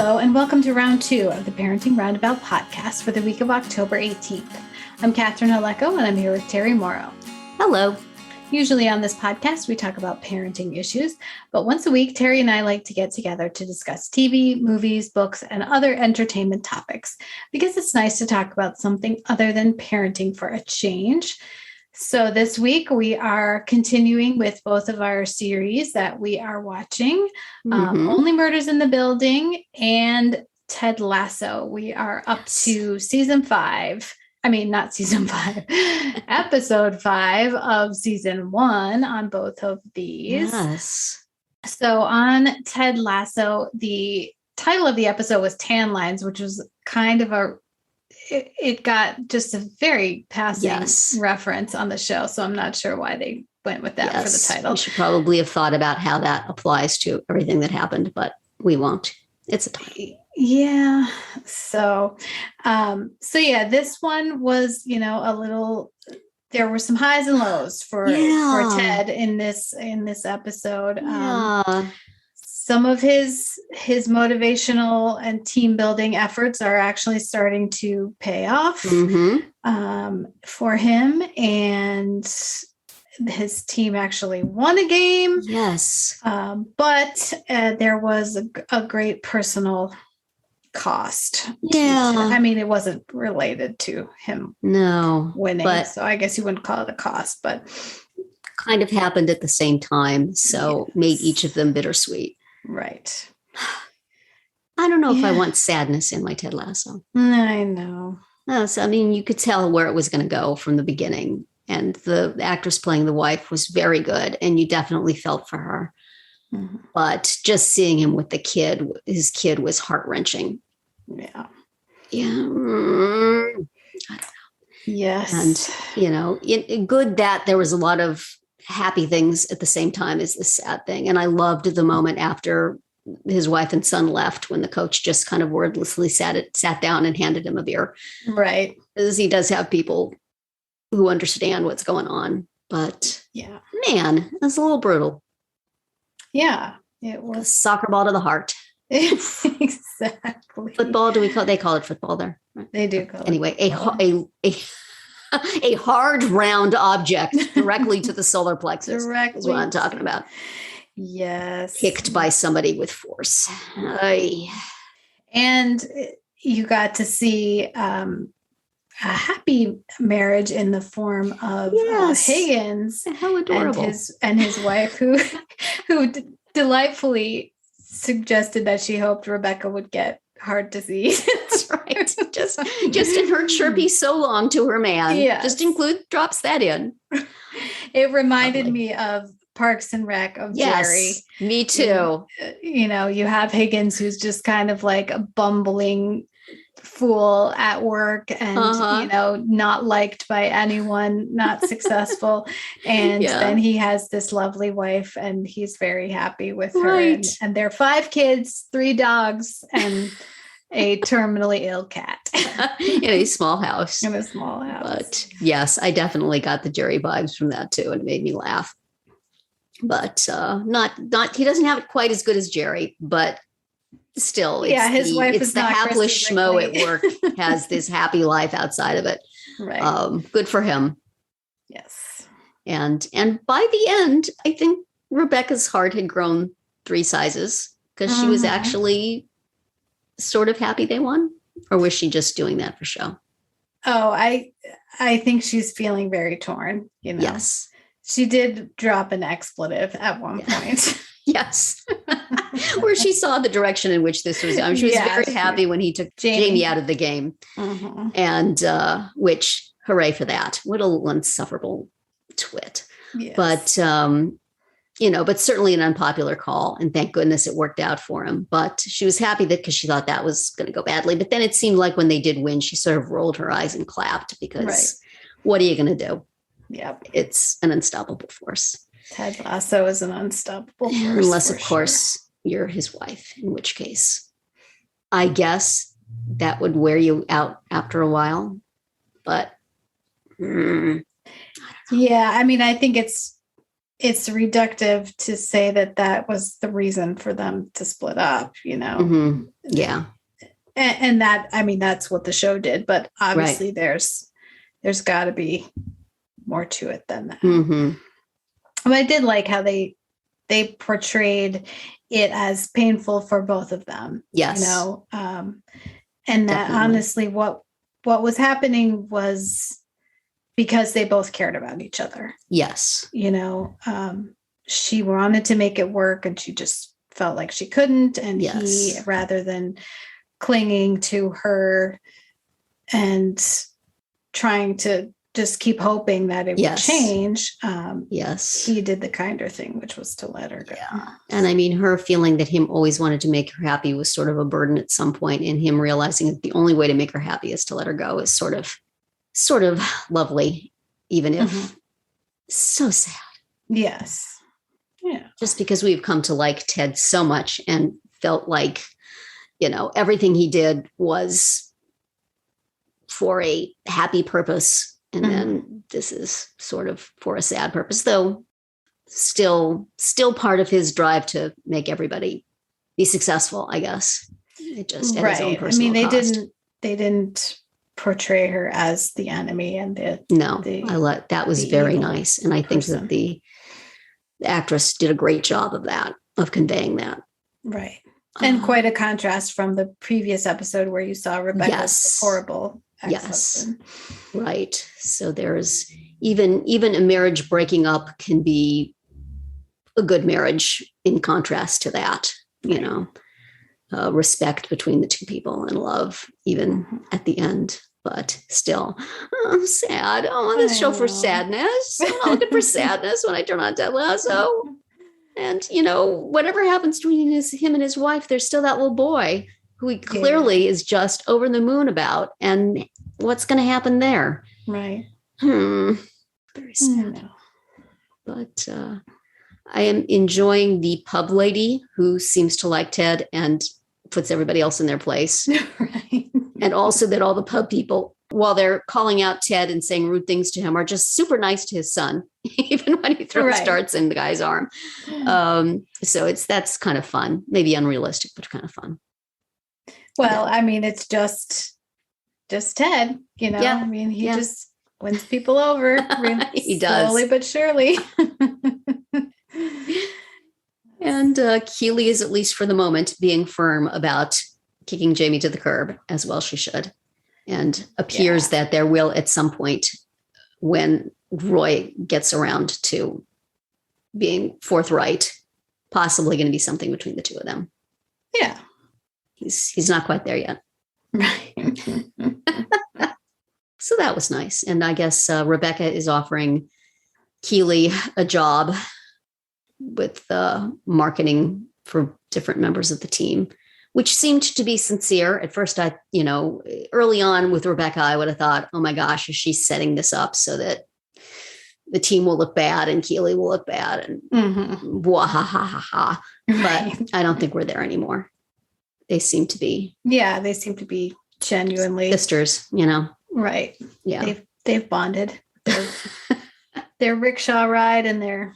Hello, and welcome to round 2 of the Parenting Roundabout podcast for the week of October 18th. I'm Catherine Aleko, and I'm here with Terry Morrow. Hello. Usually on this podcast, we talk about parenting issues, but once a week, Terry and I like to get together to discuss TV, movies, books, and other entertainment topics, because it's nice to talk about something other than parenting for a change. So this week, we are continuing with both of our series that we are watching, Only Murders in the Building and Ted Lasso. We are up to season 5. I mean, not season 5, episode 5 of season 1 on both of these. Yes. So on Ted Lasso, the title of the episode was Tan Lines, which was kind of it got just a very passing reference on the show. So I'm not sure why they went with that for the title. We should probably have thought about how that applies to everything that happened, but we won't. It's a title. Yeah. So this one was, a little, there were some highs and lows for Ted in this episode. Some of his motivational and team building efforts are actually starting to pay off for him, and his team actually won a game. Yes. But there was a great personal cost. Yeah. I mean, it wasn't related to him winning. But so I guess you wouldn't call it a cost, but kind of happened at the same time. So made each of them bittersweet. Right. I don't know if I want sadness in my Ted Lasso. I know. So, I mean, you could tell where it was going to go from the beginning. And the actress playing the wife was very good. And you definitely felt for her. Mm-hmm. But just seeing him with his kid was heart-wrenching. Yeah. Yeah. I don't know. Yes. And, good that there was a lot of happy things at the same time as the sad thing. And I loved the moment after his wife and son left when the coach just kind of wordlessly sat down and handed him a beer. Right. Because he does have people who understand what's going on. But man, it's a little brutal. Yeah, it was a soccer ball to the heart. Exactly. Football, they call it football there? They do call anyway, it football. A hard round object directly to the solar plexus. Directly is what I'm talking about. Yes. Kicked by somebody with force. And you got to see a happy marriage in the form of Higgins. How adorable. And his wife who delightfully suggested that she hoped Rebecca would get heart disease. That's right. Just in her chirpy so long to her man. Yes. Just drops that in. It reminded me of Parks and Rec of Jerry. Me too. You have Higgins, who's just kind of like a bumbling fool at work and not liked by anyone, not successful, and then he has this lovely wife and he's very happy with her, and there are 5 kids, 3 dogs, and a terminally ill cat in a small house. But yes, I definitely got the Jerry vibes from that too, and it made me laugh. But not he doesn't have it quite as good as Jerry, but still, his wife it's is the not hapless schmo at work has this happy life outside of it. Right. Good for him. Yes. And by the end, I think Rebecca's heart had grown 3 sizes because she was actually sort of happy they won, or was she just doing that for show? Oh, I think she's feeling very torn. Yes, she did drop an expletive at one point. Yes. Where she saw the direction in which this was going. She was very happy when he took Jamie out of the game. Mm-hmm. And which, hooray for that. What a insufferable twit. Yes. But certainly an unpopular call. And thank goodness it worked out for him. But she was happy because she thought that was going to go badly. But then it seemed like when they did win, she sort of rolled her eyes and clapped because what are you going to do? Yep. It's an unstoppable force. Ted Lasso is an unstoppable force. Unless, of course, you're his wife, in which case, I guess that would wear you out after a while. But I mean, I think it's it's reductive to say that was the reason for them to split up, Mm-hmm. Yeah. And that, I mean, that's what the show did, but obviously there's got to be more to it than that. Mm-hmm. But I did like how they portrayed it as painful for both of them. Yes. And that honestly, what was happening was because they both cared about each other. Yes. She wanted to make it work and she just felt like she couldn't. And he, rather than clinging to her and trying to just keep hoping that it would change. He did the kinder thing, which was to let her go. Yeah. And I mean, her feeling that him always wanted to make her happy was sort of a burden at some point, and him realizing that the only way to make her happy is to let her go is sort of lovely, even if so sad. Yes. Yeah. Just because we've come to like Ted so much and felt like, everything he did was for a happy purpose. And then this is sort of for a sad purpose, though still part of his drive to make everybody be successful, I guess. It just at his own personal cost. They didn't portray her as the enemy and that was very nice. And I think that the actress did a great job of that, of conveying that. Right. And quite a contrast from the previous episode where you saw Rebecca's horrible ex-husband. Yes. Right. So there's even a marriage breaking up can be a good marriage in contrast to that, respect between the two people and love, even at the end. But still, I'm sad. Oh, this show for sadness. I'm not looking for sadness when I turn on Ted Lasso. And, whatever happens between him and his wife, there's still that little boy who he clearly is just over the moon about. And what's going to happen there? Right. Very sad. But I am enjoying the pub lady who seems to like Ted and puts everybody else in their place. Right. And also that all the pub people, while they're calling out Ted and saying rude things to him, are just super nice to his son, even when he throws darts in the guy's arm. So that's kind of fun, maybe unrealistic, but kind of fun. Well, I mean, it's just Ted, I mean, he just wins people over. He does. Slowly but surely. And Keely is, at least for the moment, being firm about kicking Jamie to the curb, as well she should. And appears that there will at some point, when Roy gets around to being forthright, possibly going to be something between the two of them. Yeah. He's not quite there yet. Right. So that was nice. And I guess Rebecca is offering Keely a job with marketing for different members of the team, which seemed to be sincere. At first, early on with Rebecca, I would have thought, oh my gosh, is she setting this up so that the team will look bad and Keely will look bad and blah, ha, ha, ha, ha. Right. But I don't think we're there anymore. They seem to be. Yeah, they seem to be genuinely sisters, Right. Yeah. They've bonded. Their rickshaw ride and their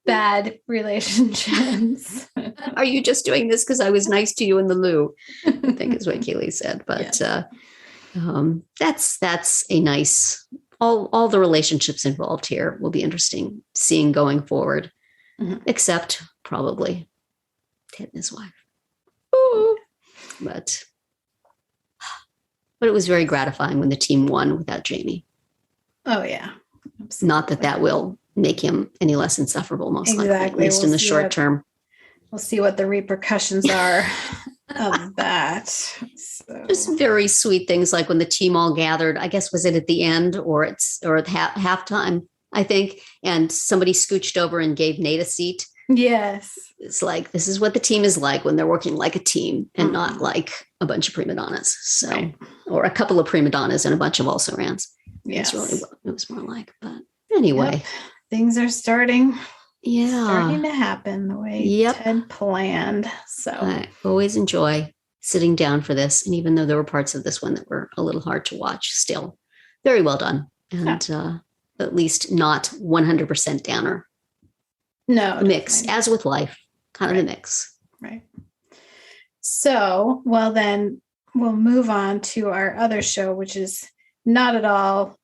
bad relationships. Are you just doing this because I was nice to you in the loo? I think is what Keely said. But that's a nice, all the relationships involved here will be interesting seeing going forward, except probably Ted and his wife. Ooh. But it was very gratifying when the team won without Jamie. Oh, yeah. Absolutely. Not that will make him any less insufferable, most likely, at least in the short term. We'll see what the repercussions are of that. So. Just very sweet things like when the team all gathered, I guess, was it at the end or at halftime, I think, and somebody scooched over and gave Nate a seat. Yes. It's like, this is what the team is like when they're working like a team and not like a bunch of prima donnas. So, or a couple of prima donnas and a bunch of also-rans. Yes. That's really what it was more like. But anyway. Things are starting to happen the way Ted planned. So I always enjoy sitting down for this. And even though there were parts of this one that were a little hard to watch, still very well done. And at least not 100% downer. No. A mix, as with life, kind of a mix. Right. So, well, then we'll move on to our other show, which is not at all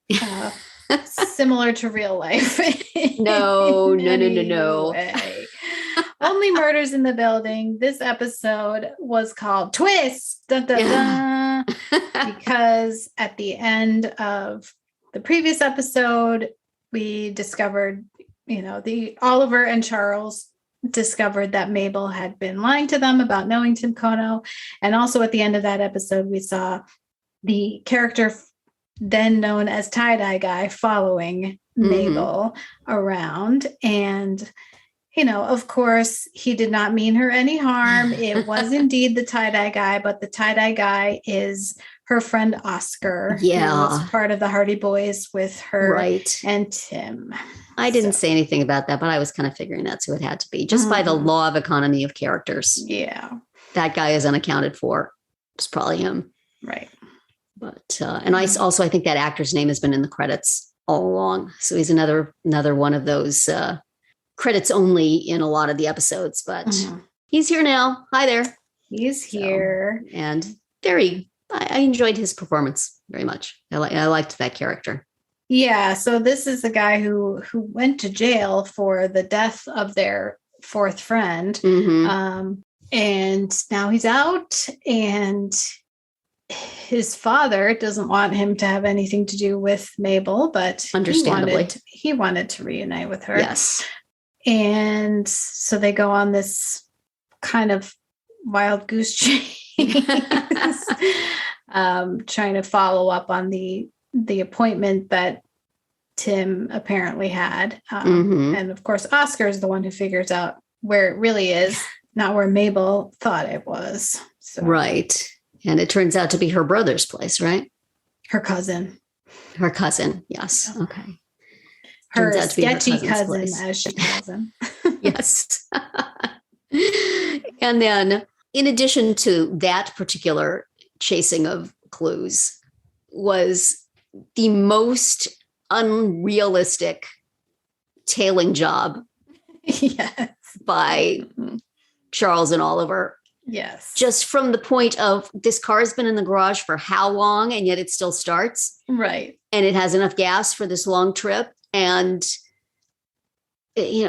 similar to real life. No. Only Murders in the Building. This episode was called Twist, dun, dun, dun, because at the end of the previous episode, we discovered, the Oliver and Charles discovered that Mabel had been lying to them about knowing Tim Kono. And also at the end of that episode, we saw the character then known as Tie-Dye Guy following Mabel around. And, of course, he did not mean her any harm. It was indeed the Tie-Dye Guy, but the Tie-Dye Guy is her friend Oscar, who was part of the Hardy Boys with her and Tim. I didn't say anything about that, but I was kind of figuring that's who it had to be, just by the law of economy of characters. Yeah. That guy is unaccounted for. It's probably him. Right. But, and I think that actor's name has been in the credits all along. So he's another one of those credits only in a lot of the episodes, but he's here now. Hi there. He's here. And I enjoyed his performance very much. I liked that character. Yeah. So this is the guy who went to jail for the death of their fourth friend. And now he's out, and his father doesn't want him to have anything to do with Mabel, but understandably he wanted to reunite with her. Yes. And so they go on this kind of wild goose chase, trying to follow up on the appointment that Tim apparently had. And of course, Oscar is the one who figures out where it really is, not where Mabel thought it was. So. Right. And it turns out to be her brother's place, right? Her cousin. Her cousin. Yes. Yeah. Okay. Her sketchy cousin, as she calls him. Yes. And then in addition to that particular chasing of clues was the most unrealistic tailing job by Charles and Oliver. Yes. Just from the point of this car has been in the garage for how long, and yet it still starts. Right. And it has enough gas for this long trip. And,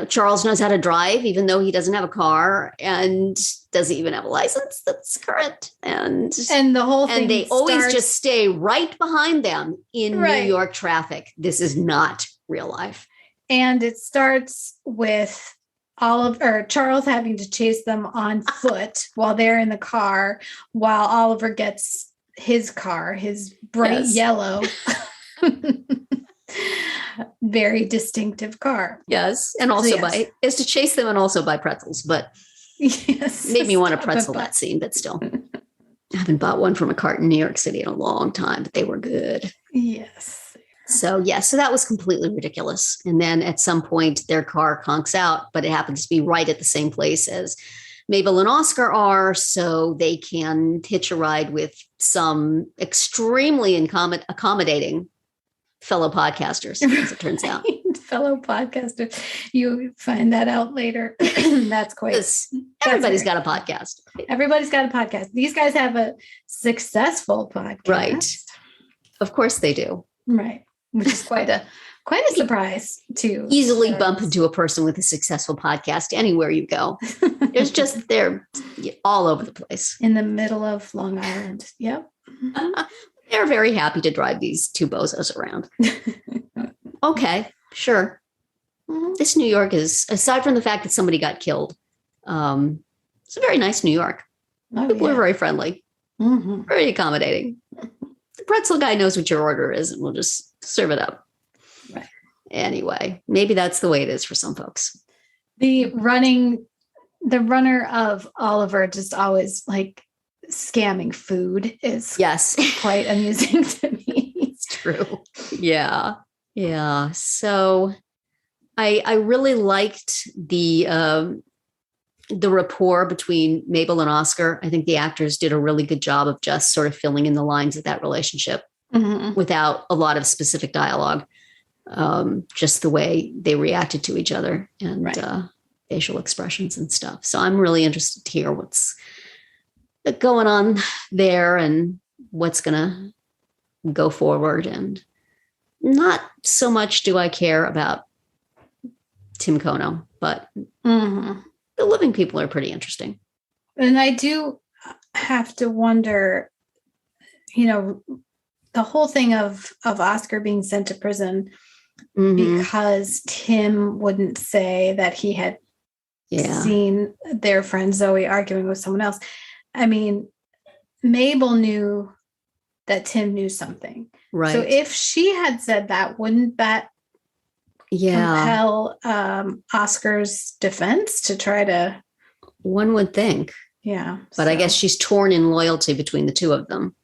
Charles knows how to drive, even though he doesn't have a car and doesn't even have a license that's current. And the whole thing. And they always just stay right behind them in New York traffic. This is not real life. And it starts with Charles having to chase them on foot while they're in the car, while Oliver gets his car, his bright yellow, very distinctive car. Yes. And also is to chase them and also buy pretzels, but made me want a pretzel that scene, but still. I haven't bought one from a cart in New York City in a long time, but they were good. Yes. So that was completely ridiculous. And then at some point their car conks out, but it happens to be right at the same place as Mabel and Oscar are. So they can hitch a ride with some extremely accommodating fellow podcasters, as it turns out. Fellow podcasters. You find that out later. That's quite. Everybody's got a podcast. Everybody's got a podcast. These guys have a successful podcast. Right. Of course they do. Right. Which is quite a surprise to easily bump into a person with a successful podcast anywhere you go. They're all over the place. In the middle of Long Island. Yep. They're very happy to drive these two bozos around. Okay, sure. This New York is, aside from the fact that somebody got killed, it's a very nice New York. People are very friendly, very accommodating. The pretzel guy knows what your order is, and we'll just serve it up. Right. Anyway, maybe that's the way it is for some folks. The runner of Oliver just always scamming food is quite amusing to me. It's true. Yeah. Yeah. So I really liked the rapport between Mabel and Oscar. I think the actors did a really good job of just sort of filling in the lines of that relationship without a lot of specific dialogue. just the way they reacted to each other and facial expressions and stuff. So I'm really interested to hear what's going on there and what's going to go forward. And not so much do I care about Tim Kono, but the living people are pretty interesting. And I do have to wonder, the whole thing of Oscar being sent to prison because Tim wouldn't say that he had seen their friend Zoe arguing with someone else. I mean, Mabel knew that Tim knew something. Right. So if she had said that, wouldn't that compel Oscar's defense to try to... One would think. Yeah. But I guess she's torn in loyalty between the two of them.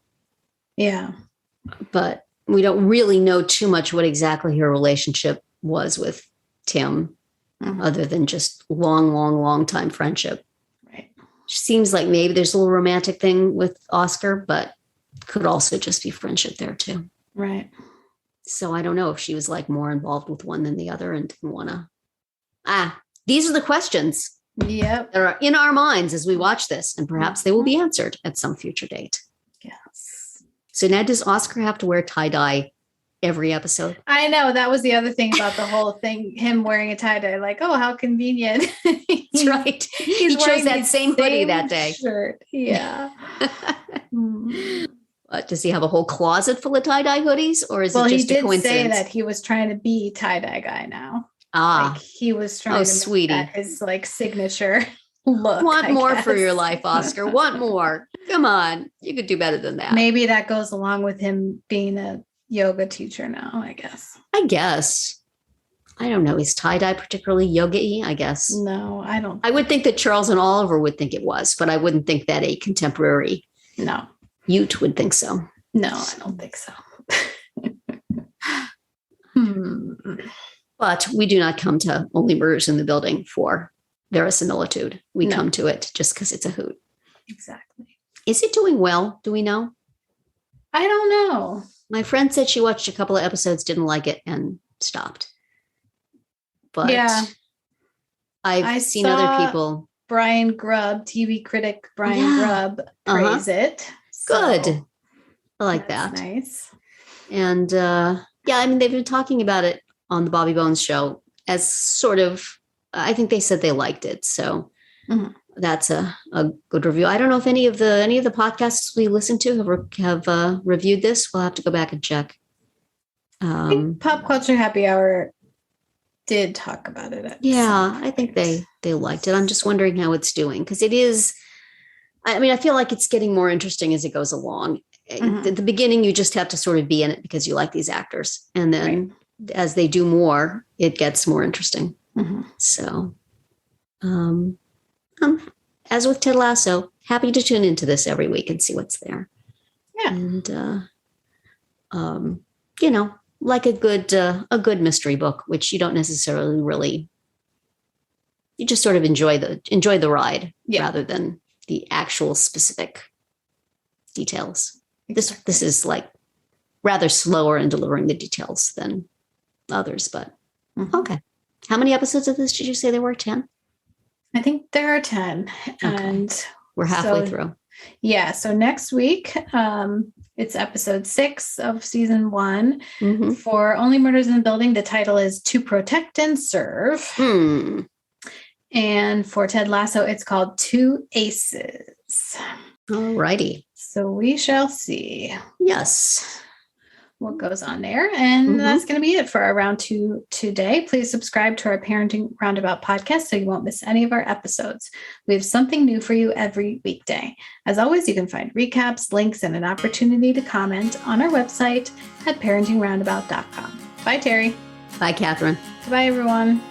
Yeah. But we don't really know too much what exactly her relationship was with Tim, other than just long time friendship. Right. Seems like maybe there's a little romantic thing with Oscar, but could also just be friendship there too. Right. So I don't know if she was like more involved with one than the other and didn't want to. These are the questions. Yep. That are in our minds as we watch this, and perhaps they will be answered at some future date. Yes. So now, does Oscar have to wear tie-dye every episode? I know. That was the other thing about the whole thing, him wearing a tie-dye. Like, oh, how convenient. That's right. He chose that same hoodie that day. Shirt. Yeah. Does he have a whole closet full of tie-dye hoodies, or is it just a coincidence? He did say that he was trying to be tie-dye guy now. Like he was trying to make that his like signature look. Want more for your life, Oscar. Want more. Come on. You could do better than that. Maybe that goes along with him being a yoga teacher now, I guess. I don't know. Is tie-dye particularly yoga-y, I guess? No, I don't. I would think that Charles and Oliver would think it was, but I wouldn't think that a contemporary Ute would think so. No, I don't think so. But we do not come to Only Murders in the Building for verisimilitude. We come to it just because it's a hoot. Exactly. Is it doing well? Do we know? I don't know. My friend said she watched a couple of episodes, didn't like it, and stopped. But I've seen other people. Brian Grubb, TV critic Brian Grubb, praise it. Good. So I like that. Nice. And I mean, they've been talking about it on the Bobby Bones show as sort of, I think they said they liked it. So that's a good review. I don't know if any of the podcasts we listen to have reviewed this. We'll have to go back and check. I think Pop Culture Happy Hour did talk about it. I think they liked it. I'm just wondering how it's doing, because it is, I mean, I feel like it's getting more interesting as it goes along. At the beginning, you just have to sort of be in it because you like these actors. And then as they do more, it gets more interesting. So, as with Ted Lasso, happy to tune into this every week and see what's there. Yeah. And, like a good mystery book, which you don't necessarily really, you just sort of enjoy the ride rather than the actual specific details. Exactly. This is like rather slower in delivering the details than others, but okay. How many episodes of this did you say there were? 10? I think there are 10. Okay. And we're halfway through. Yeah. So next week, it's episode 6 of season 1. For Only Murders in the Building, the title is To Protect and Serve. And for Ted Lasso, it's called Two Aces. All righty. So we shall see. Yes. What goes on there. And that's going to be it for our round 2 today. Please subscribe to our Parenting Roundabout podcast so you won't miss any of our episodes. We have something new for you every weekday. As always, you can find recaps, links, and an opportunity to comment on our website at parentingroundabout.com. Bye, Terry. Bye, Catherine. Bye, everyone.